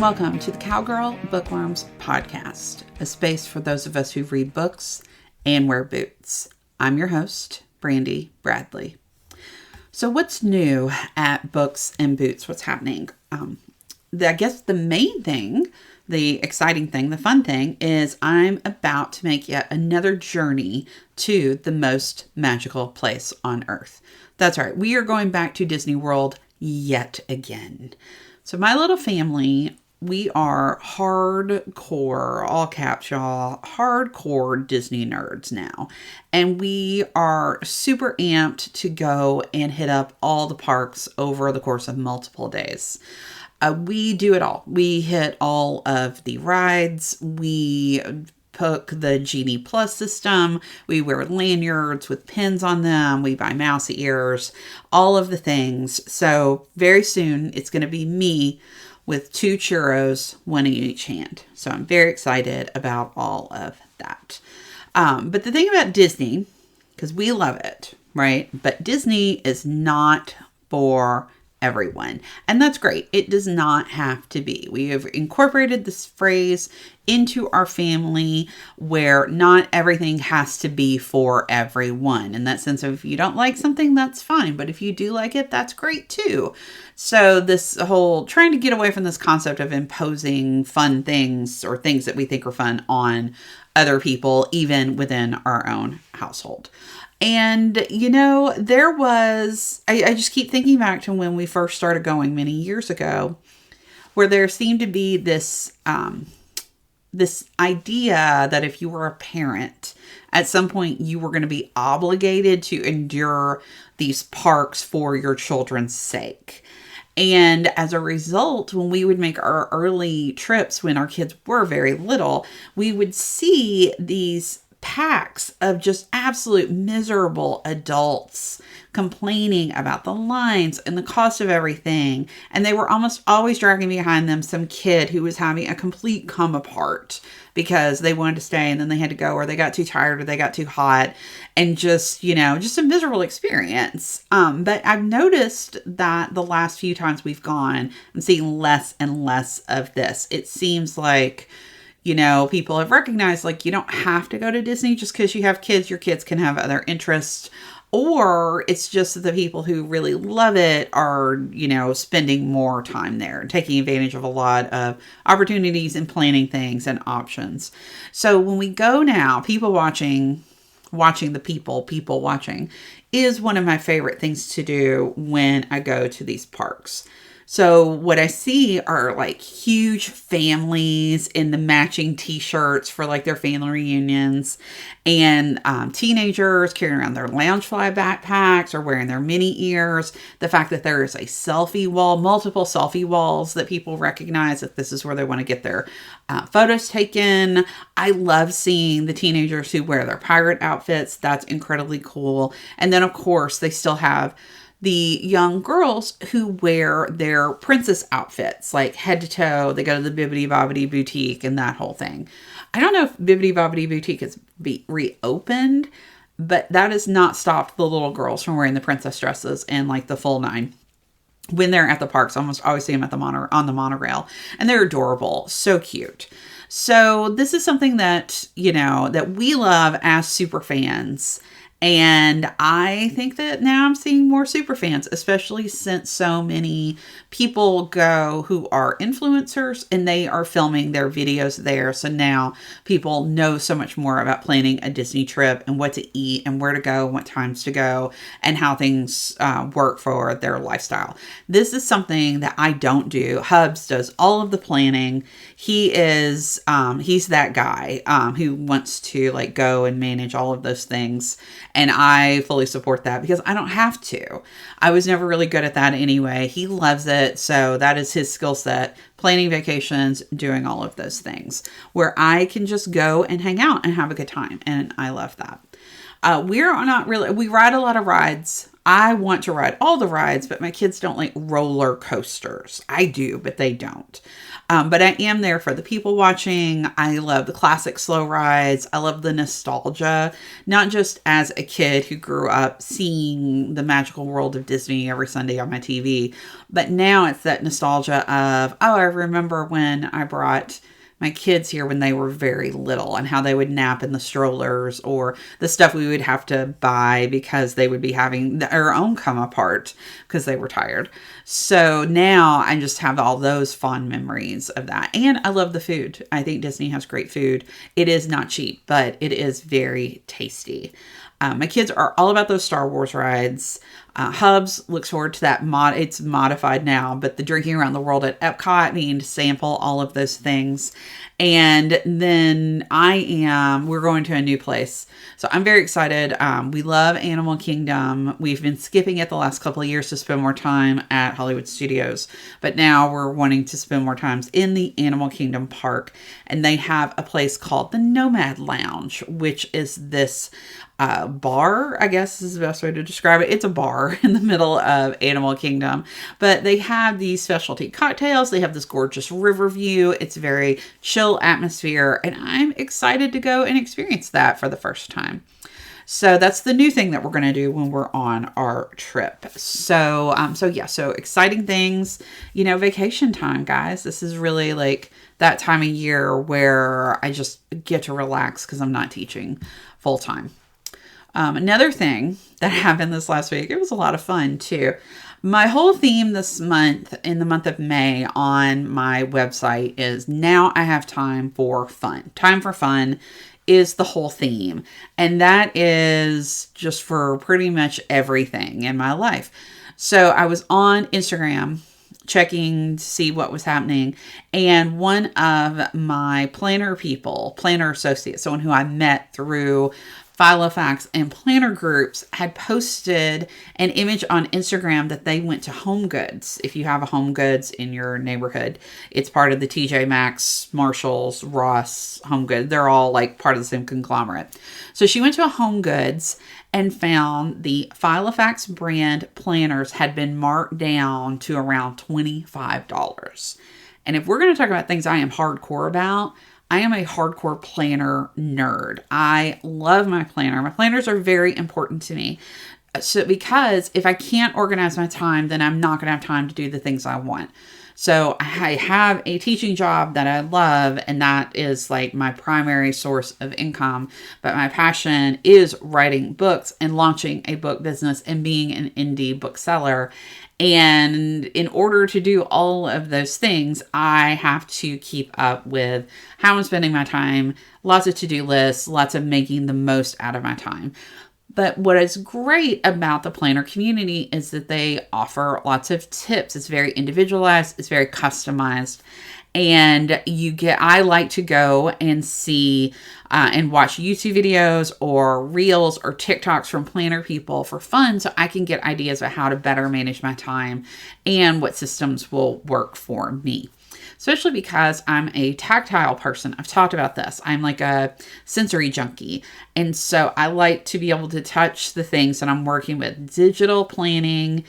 welcome to the Cowgirl Bookworms podcast, a space for those of us who read books and wear boots. I'm your host, Brandy Bradley. So what's new at Books and Boots? What's happening? I guess the main thing, the exciting thing, the fun thing is I'm about to make yet another journey to the most magical place on earth. That's right. We are going back to Disney World yet again. So my little family, we are hardcore, all caps y'all, hardcore Disney nerds now. And we are super amped to go and hit up all the parks over the course of multiple days. We do it all. We hit all of the rides. We took the Genie Plus system. We wear lanyards with pins on them. We buy mouse ears, all of the things. So very soon it's going to be me with 2 churros, one in each hand. So I'm very excited about all of that. But the thing about Disney, because we love it, right? But Disney is not for everyone. And that's great. It does not have to be. We have incorporated this phrase into our family where not everything has to be for everyone. In that sense of if you don't like something, that's fine. But if you do like it, that's great too. So this whole trying to get away from this concept of imposing fun things or things that we think are fun on other people, even within our own household. And, you know, there was, I just keep thinking back to when we first started going many years ago, where there seemed to be this, this idea that if you were a parent, at some point you were going to be obligated to endure these parks for your children's sake. And as a result, when we would make our early trips when our kids were very little, we would see these packs of just absolute miserable adults complaining about the lines and the cost of everything. And they were almost always dragging behind them some kid who was having a complete come apart because they wanted to stay and then they had to go, or they got too tired, or they got too hot, and just, you know, just a miserable experience. But I've noticed that the last few times we've gone, I'm seeing less and less of this. It seems like, you know, people have recognized, like, you don't have to go to Disney just because you have kids. Your kids can have other interests. Or it's just the people who really love it are, you know, spending more time there, taking advantage of a lot of opportunities and planning things and options. So when we go now, people watching the people watching is one of my favorite things to do when I go to these parks. So what I see are like huge families in the matching t-shirts for like their family reunions, and teenagers carrying around their Loungefly backpacks or wearing their mini ears. The fact that there is a selfie wall, multiple selfie walls that people recognize that this is where they want to get their photos taken. I love seeing the teenagers who wear their pirate outfits. That's incredibly cool. And then of course they still have the young girls who wear their princess outfits, like head to toe. They go to the Bibbidi Bobbidi Boutique and that whole thing. I don't know if Bibbidi Bobbidi Boutique has reopened, but that has not stopped the little girls from wearing the princess dresses and like the full 9. When they're at the parks, I almost always see them at on the monorail, and they're adorable, so cute. So this is something that, you know, that we love as super fans. And I think that now I'm seeing more super fans, especially since so many people go who are influencers and they are filming their videos there. So now people know so much more about planning a Disney trip and what to eat and where to go and what times to go and how things work for their lifestyle. This is something that I don't do. Hubs does all of the planning. He is, he's that guy who wants to like go and manage all of those things. And I fully support that because I don't have to. I was never really good at that anyway. He loves it. So that is his skill set, planning vacations, doing all of those things where I can just go and hang out and have a good time. And I love that. We ride a lot of rides. I want to ride all the rides, but my kids don't like roller coasters. I do, but they don't. But I am there for the people watching. I love the classic slow rides. I love the nostalgia, not just as a kid who grew up seeing the magical world of Disney every Sunday on my TV, but now it's that nostalgia of, oh, I remember when I brought my kids here when they were very little and how they would nap in the strollers, or the stuff we would have to buy because they would be having their own come apart because they were tired. So now I just have all those fond memories of that. And I love the food. I think Disney has great food. It is not cheap, but it is very tasty. My kids are all about those Star Wars rides. Hubs looks forward to that. It's modified now, but the drinking around the world at Epcot, meaning to sample all of those things. And then we're going to a new place. So I'm very excited. We love Animal Kingdom. We've been skipping it the last couple of years to spend more time at Hollywood Studios, but now we're wanting to spend more times in the Animal Kingdom park. And they have a place called the Nomad Lounge, which is this bar, I guess is the best way to describe it. It's a bar in the middle of Animal Kingdom, but they have these specialty cocktails. They have this gorgeous river view. It's very chill atmosphere, and I'm excited to go and experience that for the first time. So that's the new thing that we're going to do when we're on our trip. So exciting things, vacation time, guys. This is really like that time of year where I just get to relax because I'm not teaching full time. Another thing that happened this last week, it was a lot of fun too. My whole theme this month, in the month of May on my website, is now I have time for fun. Time for fun is the whole theme. And that is just for pretty much everything in my life. So I was on Instagram checking to see what was happening. And one of my planner associates, someone who I met through Filofax and planner groups, had posted an image on Instagram that they went to Home Goods. If you have a Home Goods in your neighborhood, it's part of the TJ Maxx, Marshalls, Ross, Home Goods. They're all like part of the same conglomerate. So she went to a Home Goods and found the Filofax brand planners had been marked down to around $25. And if we're going to talk about things I am hardcore about, I am a hardcore planner nerd. I love my planner. My planners are very important to me. So because if I can't organize my time, then I'm not going to have time to do the things I want. So I have a teaching job that I love, and that is like my primary source of income. But my passion is writing books and launching a book business and being an indie bookseller. And in order to do all of those things, I have to keep up with how I'm spending my time, lots of to-do lists, lots of making the most out of my time. But what is great about the planner community is that they offer lots of tips. It's very individualized. It's very customized. And I like to go and see and watch YouTube videos or reels or TikToks from planner people for fun, so I can get ideas of how to better manage my time and what systems will work for me. Especially because I'm a tactile person. I've talked about this. I'm like a sensory junkie. And so I like to be able to touch the things that I'm working with. Digital planning,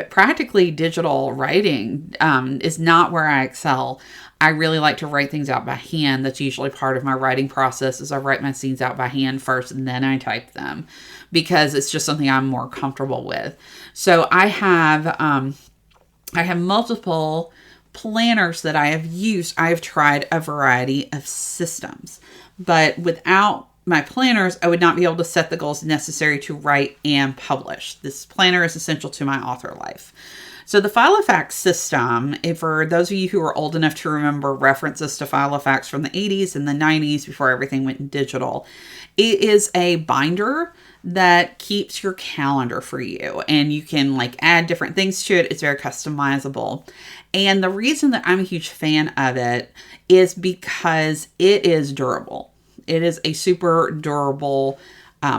practically digital writing is not where I excel. I really like to write things out by hand. That's usually part of my writing process, is I write my scenes out by hand first and then I type them, because it's just something I'm more comfortable with. So I have multiple planners that I have used. I have tried a variety of systems, but without my planners, I would not be able to set the goals necessary to write and publish. This planner is essential to my author life. So the Filofax system, for those of you who are old enough to remember references to Filofax from the 80s and the 90s before everything went digital, it is a binder that keeps your calendar for you, and you can like add different things to it. It's very customizable. And the reason that I'm a huge fan of it is because it is durable. It is a super durable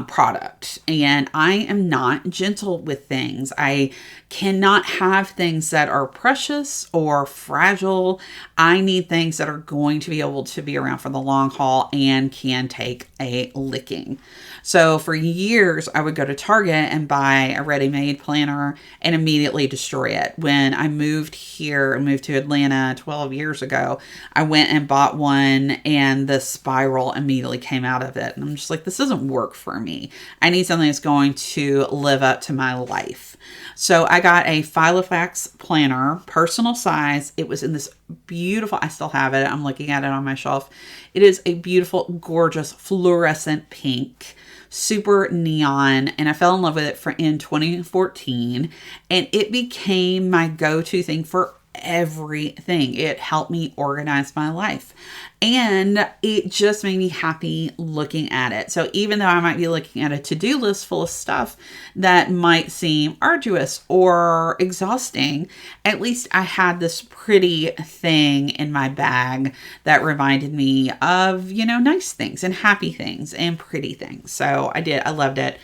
product, and I am not gentle with things. I cannot have things that are precious or fragile. I need things that are going to be able to be around for the long haul and can take a licking. So for years, I would go to Target and buy a ready-made planner and immediately destroy it. When I moved to Atlanta 12 years ago, I went and bought one and the spiral immediately came out of it. And I'm just like, this doesn't work for me. I need something that's going to live up to my life. So I got a Filofax planner, personal size. It was in this beautiful, I still have it. I'm looking at it on my shelf. It is a beautiful, gorgeous, fluorescent pink, super neon, and I fell in love with it in 2014, and it became my go-to thing for everything. It helped me organize my life, and it just made me happy looking at it. So even though I might be looking at a to-do list full of stuff that might seem arduous or exhausting, at least I had this pretty thing in my bag that reminded me of, nice things and happy things and pretty things. So I loved it.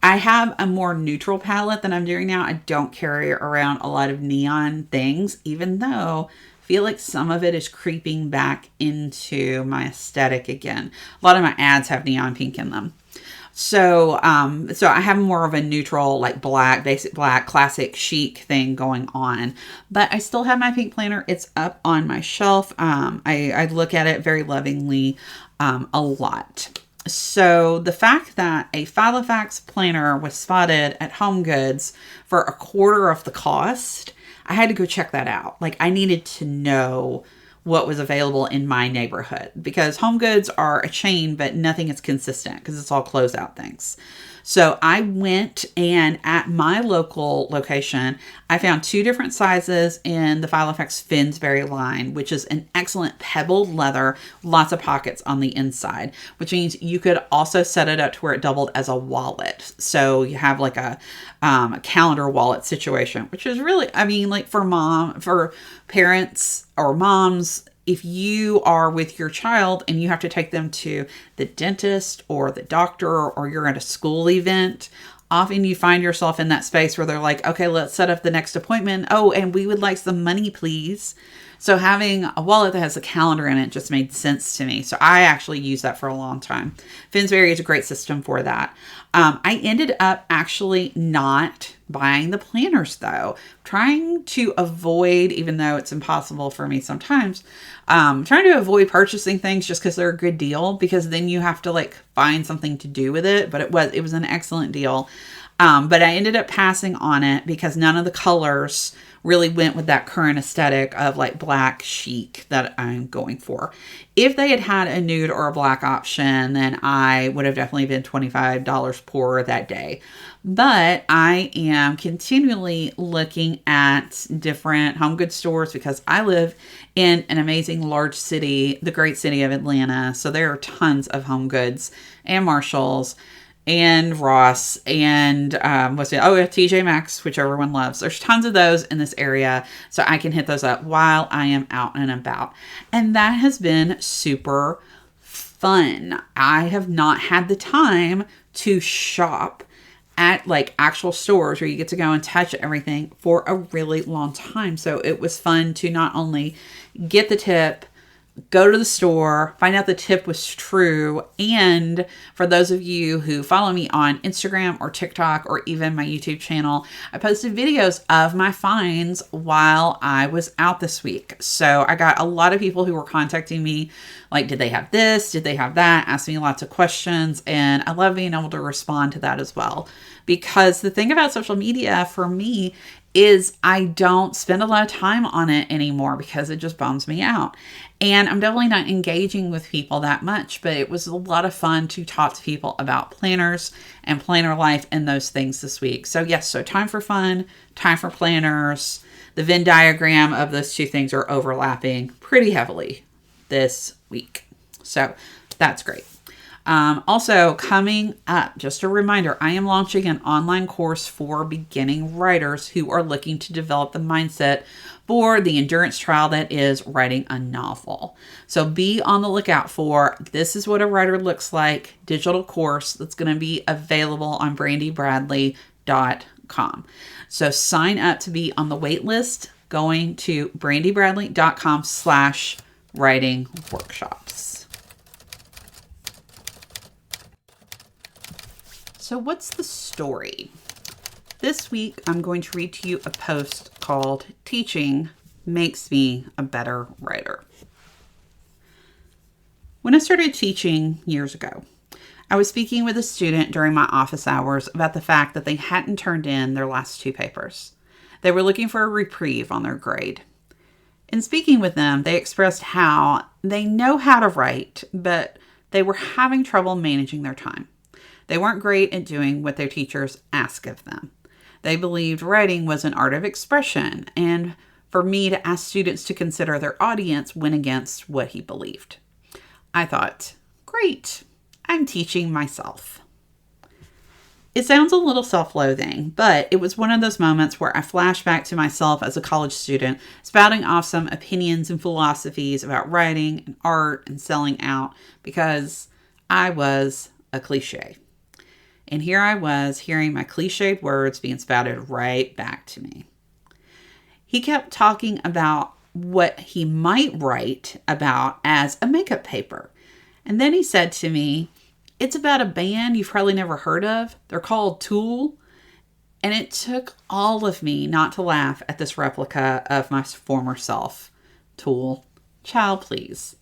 I have a more neutral palette than I'm doing now. I don't carry around a lot of neon things, even though I feel like some of it is creeping back into my aesthetic again. A lot of my ads have neon pink in them. So I have more of a neutral, like black, basic black, classic chic thing going on, but I still have my pink planner. It's up on my shelf. I look at it very lovingly, a lot. So the fact that a Filofax planner was spotted at HomeGoods for a quarter of the cost, I had to go check that out. Like, I needed to know what was available in my neighborhood, because HomeGoods are a chain, but nothing is consistent because it's all closeout things. So I went, and at my local location, I found 2 different sizes in the Filofax Finsbury line, which is an excellent pebbled leather, lots of pockets on the inside, which means you could also set it up to where it doubled as a wallet. So you have like a calendar wallet situation, which is really, like for parents or moms, if you are with your child and you have to take them to the dentist or the doctor, or you're at a school event, often you find yourself in that space where they're like, okay, let's set up the next appointment. Oh, and we would like some money, please. So having a wallet that has a calendar in it just made sense to me. So I actually used that for a long time. Finsbury is a great system for that. I ended up actually not buying the planners though, trying to avoid, even though it's impossible for me sometimes, trying to avoid purchasing things just because they're a good deal, because then you have to like find something to do with it. But it was an excellent deal. But I ended up passing on it because none of the colors really went with that current aesthetic of like black chic that I'm going for. If they had had a nude or a black option, then I would have definitely been $25 poorer that day. But I am continually looking at different home goods stores because I live in an amazing large city, the great city of Atlanta. So there are tons of Home Goods and Marshalls and Ross and TJ Maxx, which everyone loves. There's tons of those in this area, so I can hit those up while I am out and about. And that has been super fun. I have not had the time to shop at like actual stores where you get to go and touch everything for a really long time. So it was fun to not only get the tip, go to the store, find out the tip was true. And for those of you who follow me on Instagram or TikTok or even my YouTube channel, I posted videos of my finds while I was out this week. So I got a lot of people who were contacting me like, did they have this? Did they have that? Asking me lots of questions. And I love being able to respond to that as well. Because the thing about social media for me is I don't spend a lot of time on it anymore because it just bums me out. And I'm definitely not engaging with people that much, but it was a lot of fun to talk to people about planners and planner life and those things this week. So yes, so time for fun, time for planners. The Venn diagram of those two things are overlapping pretty heavily this week. So that's great. Also coming up, just a reminder, I am launching an online course for beginning writers who are looking to develop the mindset for the endurance trial that is writing a novel. So be on the lookout for This Is What a Writer Looks Like digital course that's going to be available on brandybradley.com. brandybradley.com. So sign up to be on the wait list going to brandybradley.com/writing workshops. So what's the story? This week, I'm going to read to you a post called Teaching Makes Me a Better Writer. When I started teaching years ago, I was speaking with a student during my office hours about the fact that they hadn't turned in their last 2 papers. They were looking for a reprieve on their grade. In speaking with them, they expressed how they know how to write, but they were having trouble managing their time. They weren't great at doing what their teachers asked of them. They believed writing was an art of expression, and for me to ask students to consider their audience went against what he believed. I thought, great, I'm teaching myself. It sounds a little self-loathing, but it was one of those moments where I flashed back to myself as a college student, spouting off some opinions and philosophies about writing and art and selling out because I was a cliche. And here I was hearing my cliched words being spouted right back to me. He kept talking about what he might write about as a makeup paper. And then he said to me, it's about a band you've probably never heard of. They're called Tool. And it took all of me not to laugh at this replica of my former self. Tool. Child, please.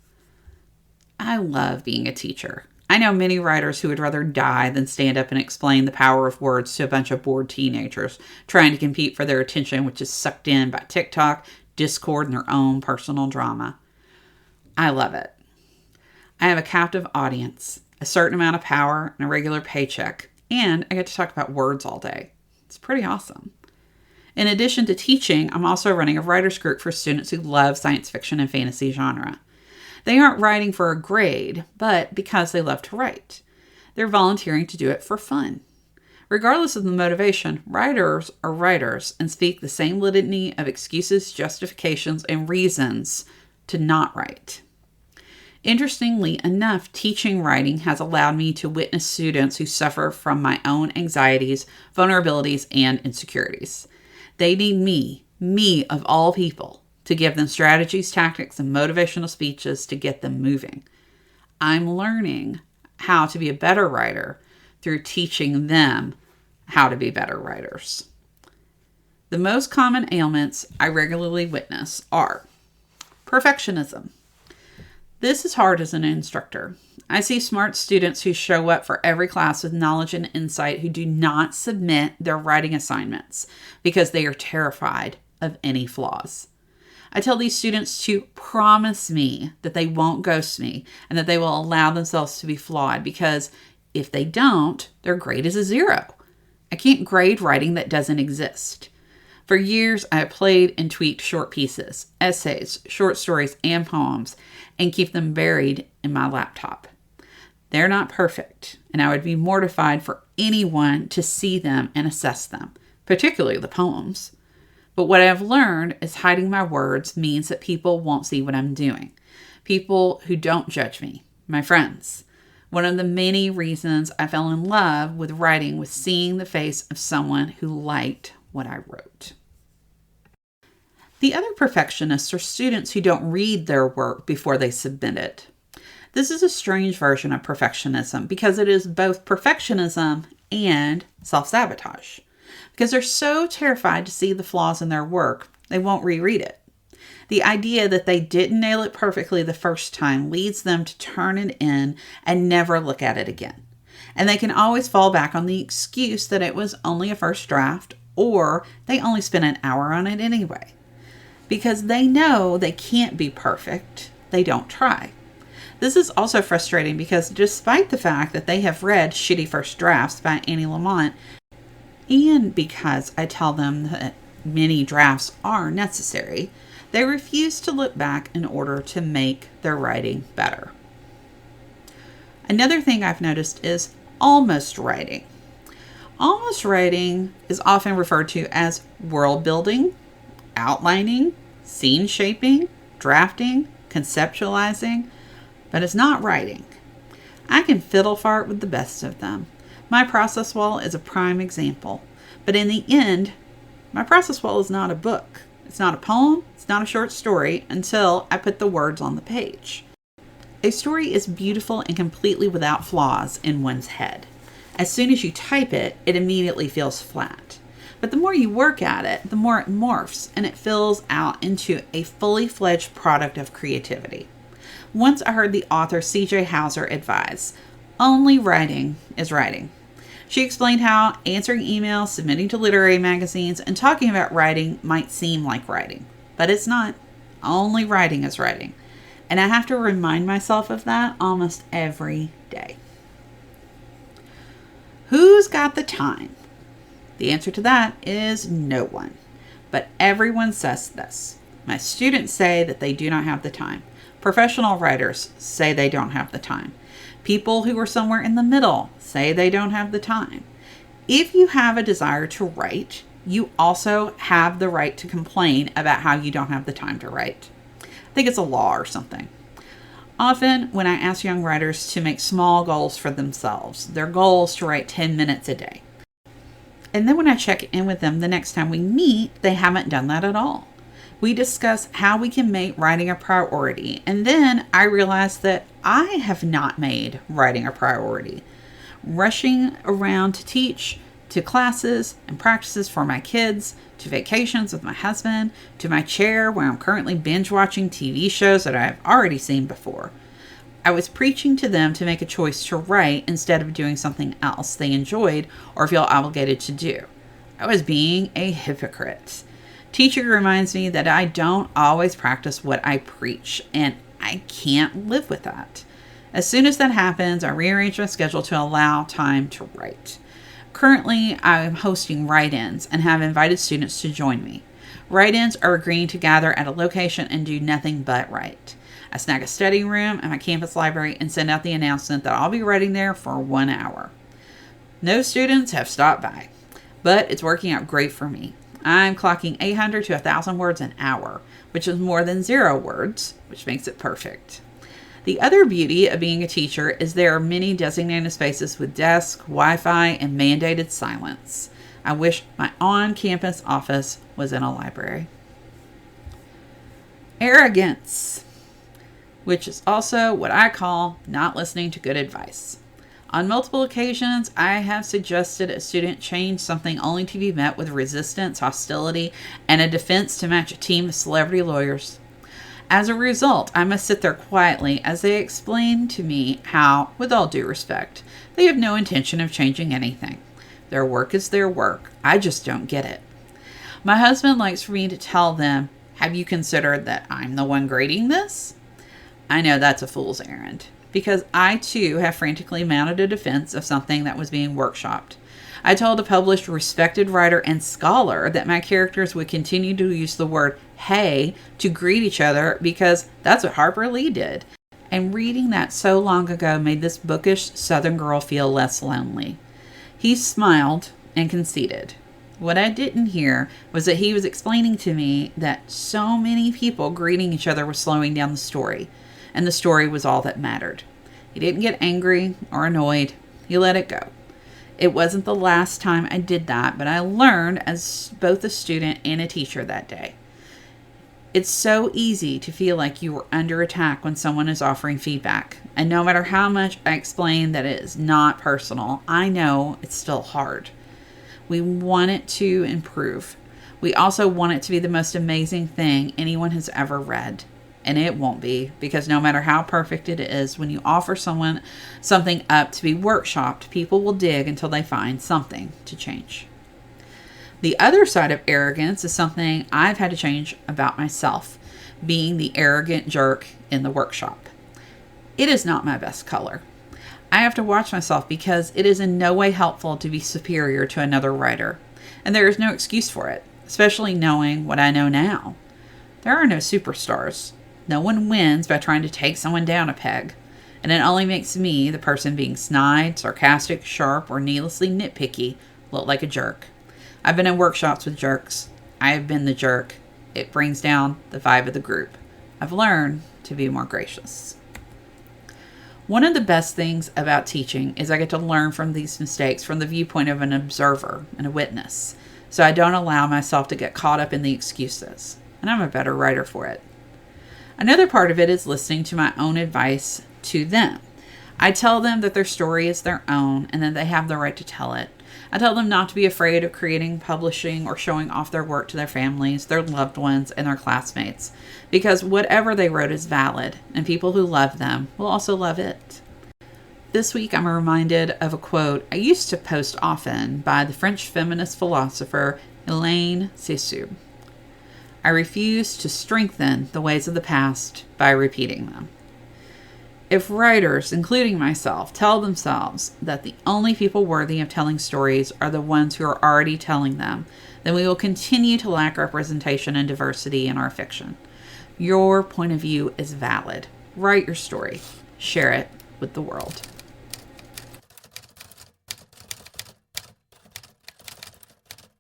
I love being a teacher. I know many writers who would rather die than stand up and explain the power of words to a bunch of bored teenagers trying to compete for their attention, which is sucked in by TikTok, Discord, and their own personal drama. I love it. I have a captive audience, a certain amount of power, and a regular paycheck, and I get to talk about words all day. It's pretty awesome. In addition to teaching, I'm also running a writer's group for students who love science fiction and fantasy genre. They aren't writing for a grade, but because they love to write. They're volunteering to do it for fun. Regardless of the motivation, writers are writers and speak the same litany of excuses, justifications, and reasons to not write. Interestingly enough, teaching writing has allowed me to witness students who suffer from my own anxieties, vulnerabilities, and insecurities. They need me of all people, to give them strategies, tactics, and motivational speeches to get them moving. I'm learning how to be a better writer through teaching them how to be better writers. The most common ailments I regularly witness are perfectionism. This is hard as an instructor. I see smart students who show up for every class with knowledge and insight who do not submit their writing assignments because they are terrified of any flaws. I tell these students to promise me that they won't ghost me and that they will allow themselves to be flawed because if they don't, their grade is a 0. I can't grade writing that doesn't exist. For years, I have played and tweaked short pieces, essays, short stories, and poems, and keep them buried in my laptop. They're not perfect, and I would be mortified for anyone to see them and assess them, particularly the poems. But what I've learned is hiding my words means that people won't see what I'm doing. People who don't judge me, my friends. One of the many reasons I fell in love with writing was seeing the face of someone who liked what I wrote. The other perfectionists are students who don't read their work before they submit it. This is a strange version of perfectionism because it is both perfectionism and self-sabotage. Because they're so terrified to see the flaws in their work, they won't reread it. The idea that they didn't nail it perfectly the first time leads them to turn it in and never look at it again. And they can always fall back on the excuse that it was only a first draft or they only spent an hour on it anyway. Because they know they can't be perfect, they don't try. This is also frustrating because despite the fact that they have read Shitty First Drafts by Annie Lamott, and because I tell them that many drafts are necessary, they refuse to look back in order to make their writing better. Another thing I've noticed is almost writing. Almost writing is often referred to as world building, outlining, scene shaping, drafting, conceptualizing, but it's not writing. I can fiddle fart with the best of them. My process wall is a prime example, But in the end, my process wall is not a book. It's not a poem. It's not a short story until I put the words on the page. A story is beautiful and completely without flaws in one's head. As soon as you type it, it immediately feels flat. But the more you work at it, the more it morphs and it fills out into a fully fledged product of creativity. Once I heard the author C.J. Hauser advise, only writing is writing. She explained how answering emails, submitting to literary magazines, and talking about writing might seem like writing. But it's not. Only writing is writing. And I have to remind myself of that almost every day. Who's got the time? The answer to that is no one. But everyone says this. My students say that they do not have the time. Professional writers say they don't have the time. People who are somewhere in the middle say they don't have the time. If you have a desire to write, you also have the right to complain about how you don't have the time to write. I think it's a law or something. Often, when I ask young writers to make small goals for themselves, their goal is to write 10 minutes a day. And then when I check in with them the next time we meet, they haven't done that at all. We discuss how we can make writing a priority, and then I realize that I have not made writing a priority. Rushing around to teach, to classes and practices for my kids, to vacations with my husband, to my chair where I'm currently binge watching TV shows that I've already seen before. I was preaching to them to make a choice to write instead of doing something else they enjoyed or feel obligated to do. I was being a hypocrite. Teaching reminds me that I don't always practice what I preach, and I can't live with that. As soon as that happens, I rearrange my schedule to allow time to write. Currently, I am hosting write-ins and have invited students to join me. Write-ins are agreeing to gather at a location and do nothing but write. I snag a study room at my campus library and send out the announcement that I'll be writing there for 1 hour. No students have stopped by, but it's working out great for me. I'm clocking 800 to 1,000 words an hour, which is more than 0 words, which makes it perfect. The other beauty of being a teacher is there are many designated spaces with desks, Wi-Fi, and mandated silence. I wish my on-campus office was in a library. Arrogance, which is also what I call not listening to good advice. On multiple occasions, I have suggested a student change something only to be met with resistance, hostility, and a defense to match a team of celebrity lawyers. As a result, I must sit there quietly as they explain to me how, with all due respect, they have no intention of changing anything. Their work is their work. I just don't get it. My husband likes for me to tell them, have you considered that I'm the one grading this? I know that's a fool's errand, because I too have frantically mounted a defense of something that was being workshopped. I told a published, respected writer and scholar that my characters would continue to use the word hey to greet each other because that's what Harper Lee did. And reading that so long ago made this bookish Southern girl feel less lonely. He smiled and conceded. What I didn't hear was that he was explaining to me that so many people greeting each other was slowing down the story, and the story was all that mattered. He didn't get angry or annoyed. He let it go. It wasn't the last time I did that, but I learned as both a student and a teacher that day. It's so easy to feel like you are under attack when someone is offering feedback. And no matter how much I explain that it is not personal, I know it's still hard. We want it to improve. We also want it to be the most amazing thing anyone has ever read. And it won't be, because no matter how perfect it is, when you offer someone something up to be workshopped, people will dig until they find something to change. The other side of arrogance is something I've had to change about myself, being the arrogant jerk in the workshop. It is not my best color. I have to watch myself because it is in no way helpful to be superior to another writer, and there is no excuse for it, especially knowing what I know now. There are no superstars. No one wins by trying to take someone down a peg, and it only makes me, the person being snide, sarcastic, sharp, or needlessly nitpicky, look like a jerk. I've been in workshops with jerks. I have been the jerk. It brings down the vibe of the group. I've learned to be more gracious. One of the best things about teaching is I get to learn from these mistakes from the viewpoint of an observer and a witness, so I don't allow myself to get caught up in the excuses, and I'm a better writer for it. Another part of it is listening to my own advice to them. I tell them that their story is their own and that they have the right to tell it. I tell them not to be afraid of creating, publishing, or showing off their work to their families, their loved ones, and their classmates, because whatever they wrote is valid, and people who love them will also love it. This week, I'm reminded of a quote I used to post often by the French feminist philosopher Hélène Cixous. I refuse to strengthen the ways of the past by repeating them. If writers, including myself, tell themselves that the only people worthy of telling stories are the ones who are already telling them, then we will continue to lack representation and diversity in our fiction. Your point of view is valid. Write your story. Share it with the world.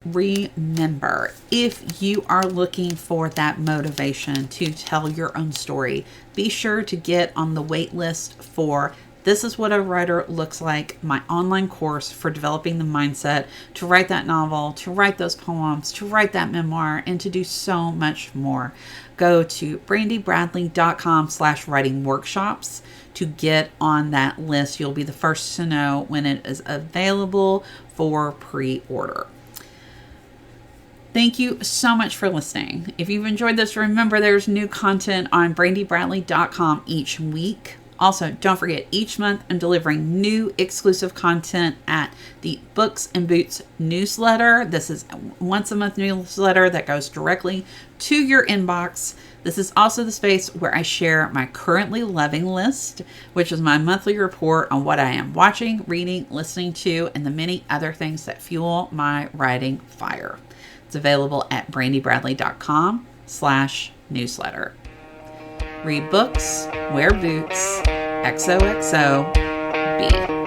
Remember, if you are looking for that motivation to tell your own story, be sure to get on the wait list for This Is What a Writer Looks Like, my online course for developing the mindset to write that novel, to write those poems, to write that memoir, and to do so much more. Go to brandybradley.com/writing workshops to get on that list. You'll be the first to know when it is available for pre-order. Thank you so much for listening. If you've enjoyed this, remember there's new content on brandybradley.com each week. Also, don't forget, each month I'm delivering new exclusive content at the Books and Boots newsletter. This is a once a month newsletter that goes directly to your inbox. This is also the space where I share my currently loving list, which is my monthly report on what I am watching, reading, listening to, and the many other things that fuel my writing fire. It's available at brandybradley.com/newsletter. Read books, wear boots, XOXO, be.